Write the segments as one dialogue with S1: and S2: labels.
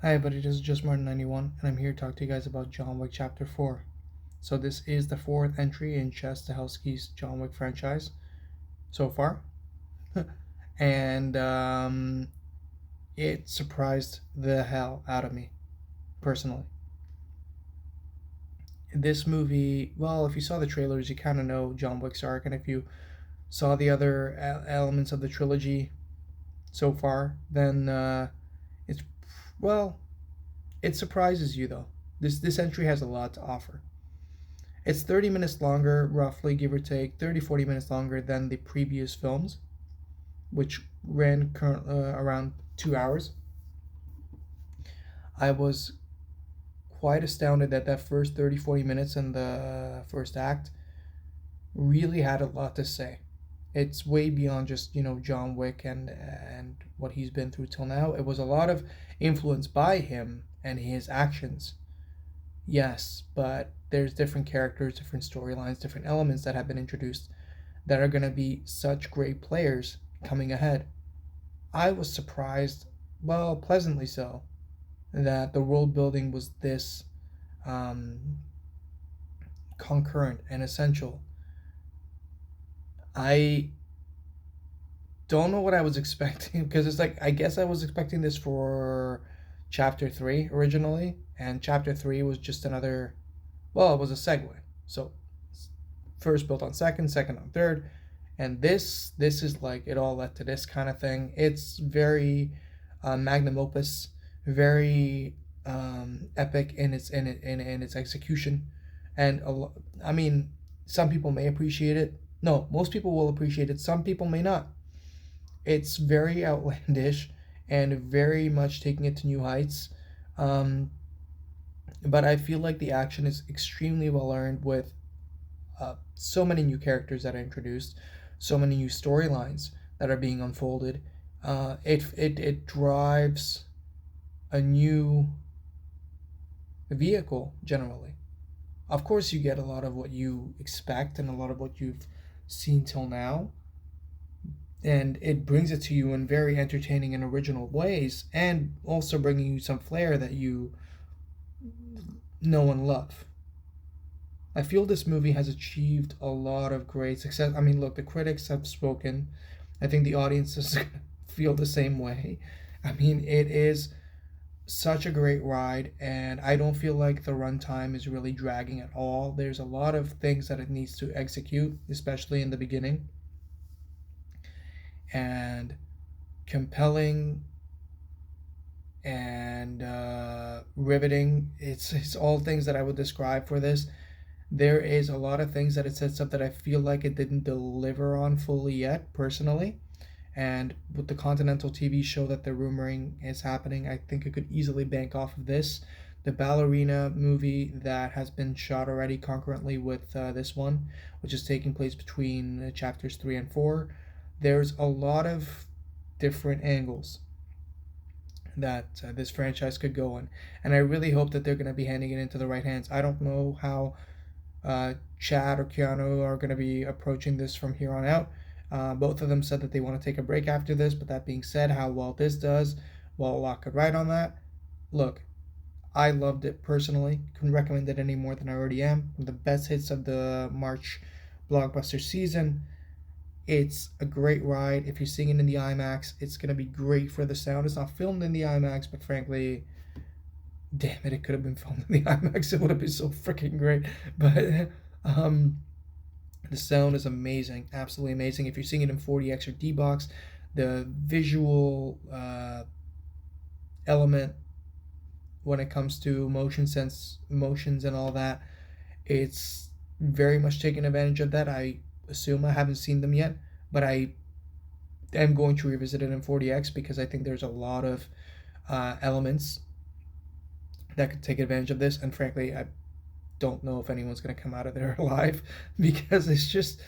S1: Hi, everybody. This is just Martin91, and I'm here to talk to you guys about John Wick Chapter 4. So, this is the fourth entry in Chess Stahelski's John Wick franchise so far, and it surprised the hell out of me, personally. This movie, well, if you saw the trailers, you kind of know John Wick's arc, and if you saw the other elements of the trilogy so far, then it's, well, it surprises you though. This entry has a lot to offer. It's 30 minutes longer, roughly, give or take, 30-40 minutes longer than the previous films, which ran around 2 hours. I was quite astounded that that first 30-40 minutes in the first act really had a lot to say. It's way beyond just, John Wick and what he's been through till now. It was a lot of influence by him and his actions. Yes, but there's different characters, different storylines, different elements that have been introduced that are going to be such great players coming ahead. I was surprised, well, pleasantly so, that the world building was this um, concurrent and essential. I don't know what I was expecting because it's like I guess I was expecting this for chapter 3 originally, and chapter 3 was just another, well, it was a segue. So first built on second, second on third, and this is like it all led to this kind of thing. It's very magnum opus, very epic in its execution, and I mean, some people may appreciate it. No, most people will appreciate it. Some people may not. It's very outlandish and very much taking it to new heights. Um, but I feel like the action is extremely well earned with so many new characters that are introduced, so many new storylines that are being unfolded. It drives a new vehicle generally. Of course, you get a lot of what you expect and a lot of what you've seen till now, and it brings it to you in very entertaining and original ways, and also bringing you some flair that you know and love. I feel this movie has achieved a lot of great success. I mean, look, the critics have spoken. I think the audiences feel the same way. I mean, it is such a great ride, and I don't feel like the runtime is really dragging at all. There's a lot of things that it needs to execute, especially in the beginning, and compelling and riveting. It's all things that I would describe for this. There is a lot of things that it sets up that I feel like it didn't deliver on fully yet, personally. And with the Continental TV show that they're rumoring is happening, I think it could easily bank off of this. The Ballerina movie that has been shot already concurrently with this one, which is taking place between chapters 3 and 4. There's a lot of different angles that this franchise could go in. And I really hope that they're going to be handing it into the right hands. I don't know how Chad or Keanu are going to be approaching this from here on out. Both of them said that they want to take a break after this, but that being said, how well this does, well, a lot could ride on that. Look, I loved it personally. Couldn't recommend it any more than I already am. One of the best hits of the March Blockbuster season. It's a great ride. If you're seeing it in the IMAX, it's going to be great for the sound. It's not filmed in the IMAX, but frankly, damn it, it could have been filmed in the IMAX. It would have been so freaking great. But the sound is amazing, absolutely amazing. If you're seeing it in 40x or D box, the visual element when it comes to motion sense, motions, and all that, it's very much taking advantage of that. I assume I haven't seen them yet, but I am going to revisit it in 40x because I think there's a lot of elements that could take advantage of this. And frankly, I don't know if anyone's going to come out of there alive because it's just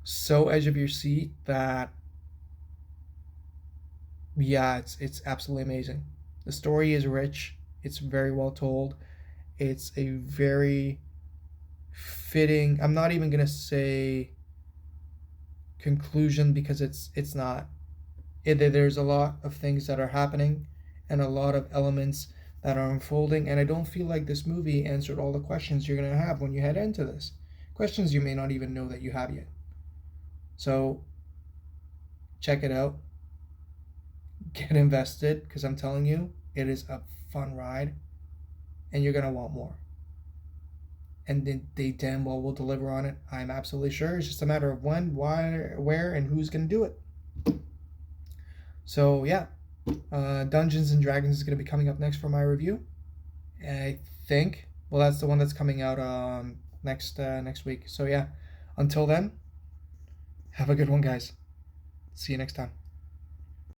S1: so edge of your seat that, yeah, it's absolutely amazing. The story is rich. It's very well told. It's a very fitting. I'm not even gonna say conclusion because it's not. There's a lot of things that are happening, and a lot of elements that are unfolding, and I don't feel like this movie answered all the questions you're going to have when you head into this. Questions you may not even know that you have yet. So check it out, get invested, because I'm telling you, it is a fun ride, and you're going to want more. And they damn well will deliver on it. I'm absolutely sure. It's just a matter of when, why, where, and who's going to do it. So yeah, Dungeons and Dragons is going to be coming up next for my review. I think. Well, that's the one that's coming out next week. So yeah, until then, have a good one, guys. See you next time.